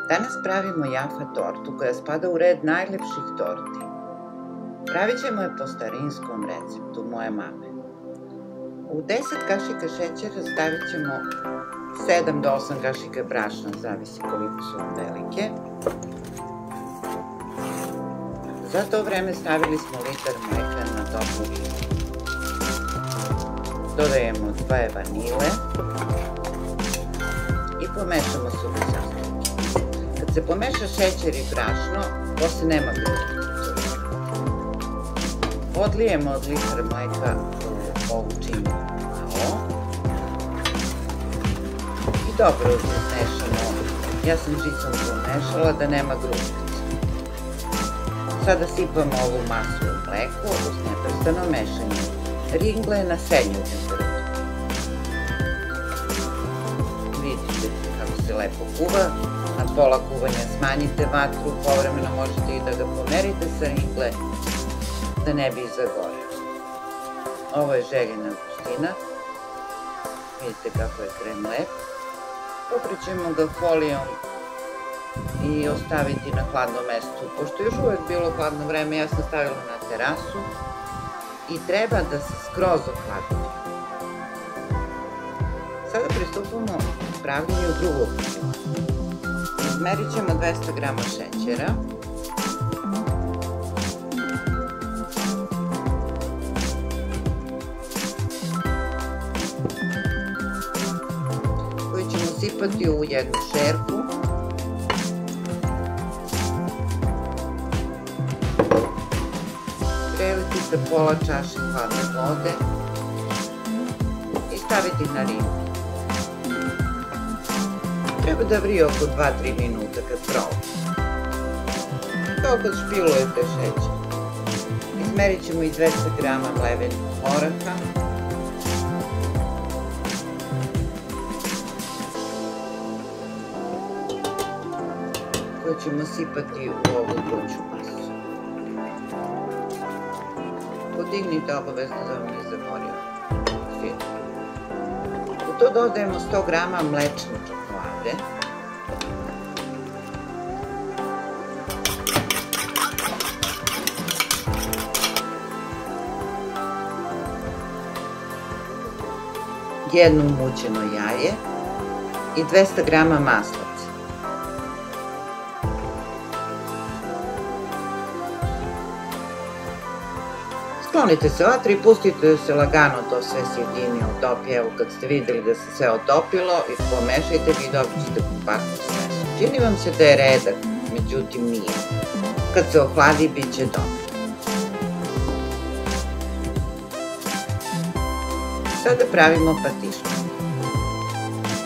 Danas pravimo Jaffa tortu koja spada u red najlepših torti. Pravit ćemo je po starinskom receptu moje mame. U 10 kašika šećera stavit ćemo 7 do 8 kašika brašna, zavisi koliko su vam velike. Za to vreme stavili smo litar mleka na toplu vodu. Dodajemo 2 vanile i pomešamo suvi sastojke. Kad se pomeša šećer i brašno, posle nema grudke. Odlijemo od litar mleka ovu činiju malo i dobro izmešamo. Ja sam žicom pomešala da nema grudke. Sada sipamo ovu masu u mleku uz neprestano mešanje. Ringle na srednju temperaturu. Vidite kako se lepo kuva. Na pola kuvanja smanjite vatru, povremeno možete i da ga pomerite sa ringle da ne bi zagoreo. Ovo je željena gustina. Vidite kako je krem lep. Pokrećemo ga folijom i ostaviti na hladnom mestu. Pošto je još uvek bilo hladno vreme, ja sam stavila na terasu i treba da se skroz ohladi. Sada pristupamo pravljenju drugog fila. Izmerit ćemo 200 g šećera, koji ćemo sipati u jednu šerpu. Preliti sa pola čaše hladne vode i staviti na ringu. Treba da vrije oko 2-3 minuta kad prolazi. Kao kad špilujete šećer. Izmerit ćemo i 200 g mlevenih oraha. Koju ćemo sipati u ovu vruću masu. Podignite obavezno da vam ne zamorio filtr. U to dodajemo 100 g mlečne čokolade. Jedno umućeno jaje i 200 g maslaca. Sklonite se vatre i pustite da se lagano to sve sjedini, otopi. Evo kad ste videli da se sve otopilo i pomešajte i dobit ćete kompaktnu smesu. Čini vam se da je redak, međutim nije. Kad se ohladi bit će dobro. Sada pravimo patišpanje.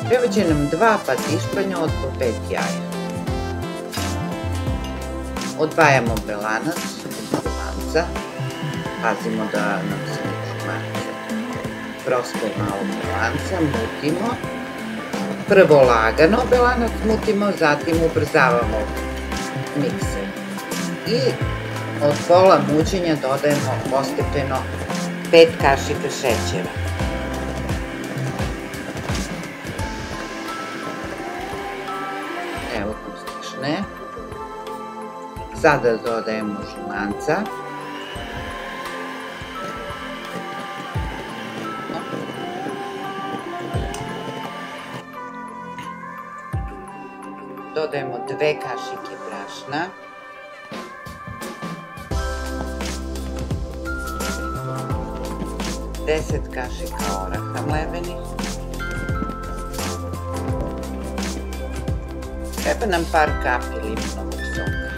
Treba će nam 2 patišpanja od po 5 jaja. Odvajamo belanac od žumanca. Pazimo da nam se ne žumance. Prospe malo belanca, mutimo. Prvo lagano belanac mutimo, zatim ubrzavamo mikser. I od pola mućenja dodajemo postepeno 5 kašika šećera. Evo kako stišne. Sada dodajemo žumanca. Dodajemo 2 kašike brašna. Deset kašika oraha mlevenih. Treba nam par kapi limunovog soka.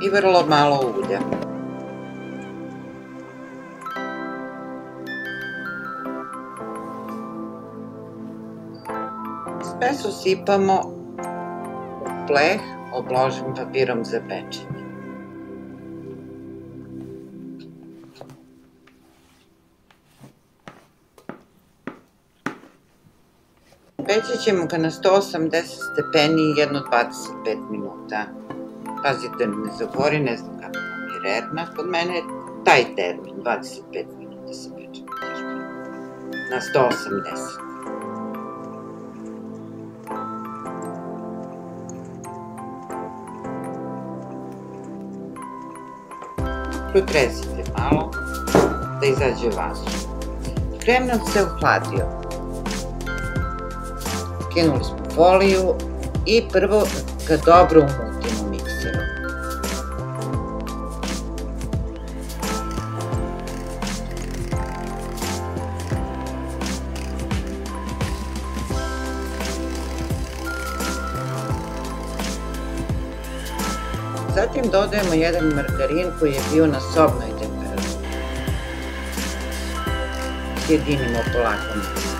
I vrlo malo ulja. Smesu sipamo u pleh obložen papirom za pečenje. Peći ćemo ga na 180 stepeni jedno 25 minuta. Pazite, ne zagori, ne znam kako vam je rerna. Kod mene je taj termin, 25 minuta se peče na 180. Protresite malo da izađe vazduh. Krem nam se ohladio. Skinuli smo foliju i prvo ga dobro umutimo mikserom. Zatim dodajemo jedan margarin koji je bio na sobnoj temperaturi. Sjedinimo polako mikser.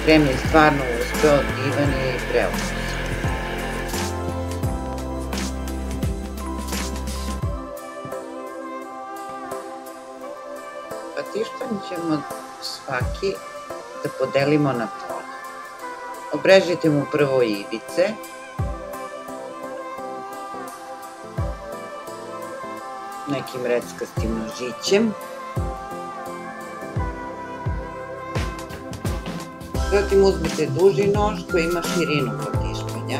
Krem je stvarno uspeo, divan je i preukus. Patišpan ćemo svaki da podelimo na pola. Obrežite mu prvo ivice. Nekim reckastim nožićem. Zatim uzmite duži nož koji ima širinu patišpanja,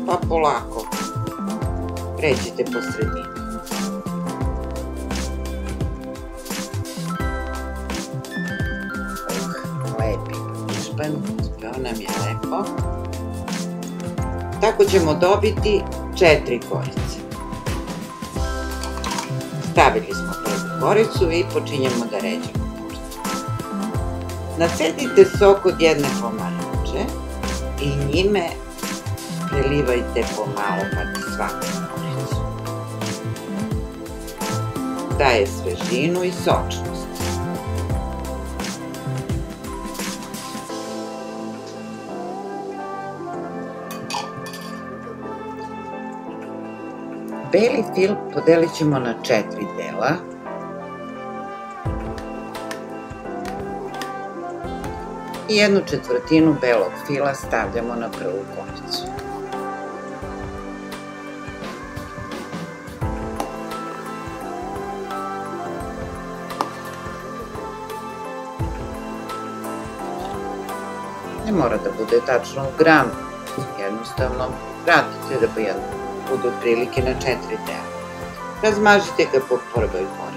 pa polako pređite po sredini. Lepi patišpan, uspeo nam je lepo. Tako ćemo dobiti 4 korice. Stavili smo prvu koricu i počinjemo da ređamo. Nacedite sok od jedne pomaranče i njime prelivajte pomalo kad svaku koricu. Daje svežinu i sočnost. Beli fil podelit ćemo na 4 dela. I 1/4 belog fila stavljamo na prvu koricu. Ne mora da bude tačno u gram, jednostavno vratite da budu otprilike na 4 dela. Razmažite ga po prvoj korici.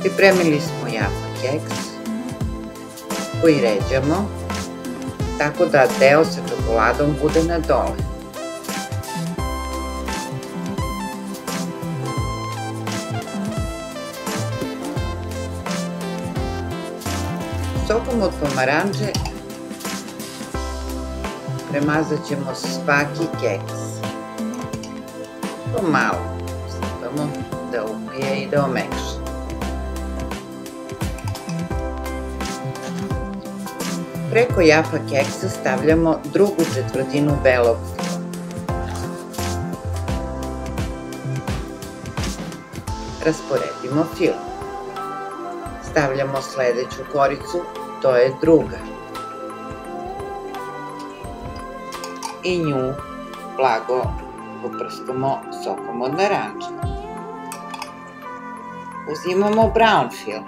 Pripremili smo Jaffa keks koji ređamo tako da deo sa čokoladom bude na dole. Sokom od pomaranče premazat ćemo svaki keks. Pomalo stavamo da upije i da omekša. Preko Jaffa keksa stavljamo 2/4 belog fila. Rasporedimo fil. Stavljamo sledeću koricu, to je druga. I nju blago poprskamo sokom od naranče. Uzimamo brown fil.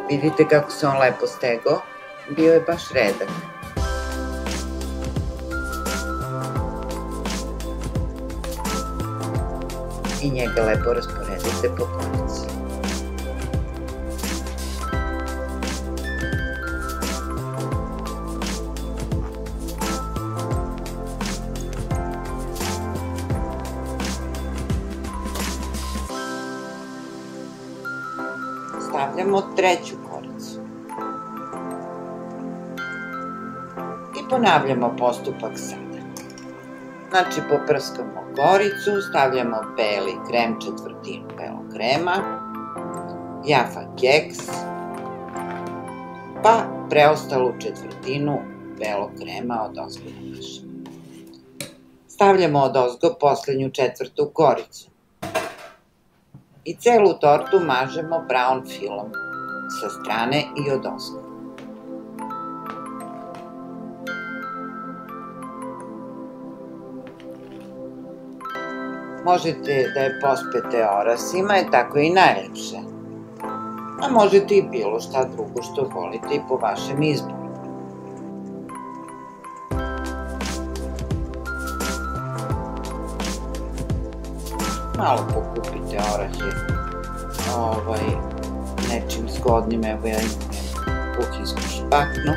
Vidite kako se on lepo stegao. Bio je baš redak. I njega lepo rasporedite po korici. Stavljamo treću koricu. I ponavljamo postupak sada. Znači, poprskamo koricu, stavljamo beli krem, 1/4 belog krema, Jaffa keks, pa preostalu 1/4 belog krema odozgo namažemo. Stavljamo odozgo poslednju 4. koricu. I celu tortu mažemo brown filom sa strane i odozgo. Možete da je pospete orasima, je tako i najlepše. A možete i bilo šta drugo što volite i po vašem izboru. Malo pokupite orahe nečim zgodnim, evo ja imam kuhinsku špatnu.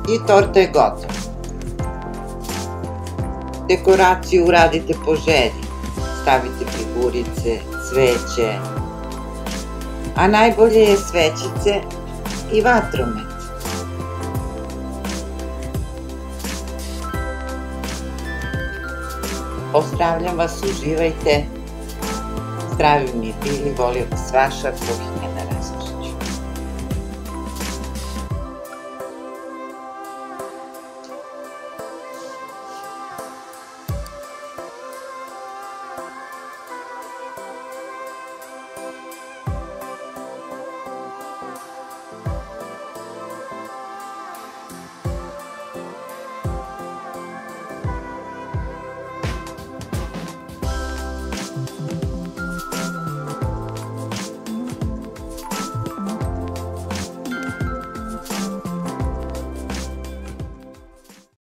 I torta je gotova. Dekoraciju uradite po želji, stavite figurice, cveće, a najbolje je svećice i vatromet. Pozdravljam vas, uživajte, zdravi mi bili, voli vas vaša kuhinja.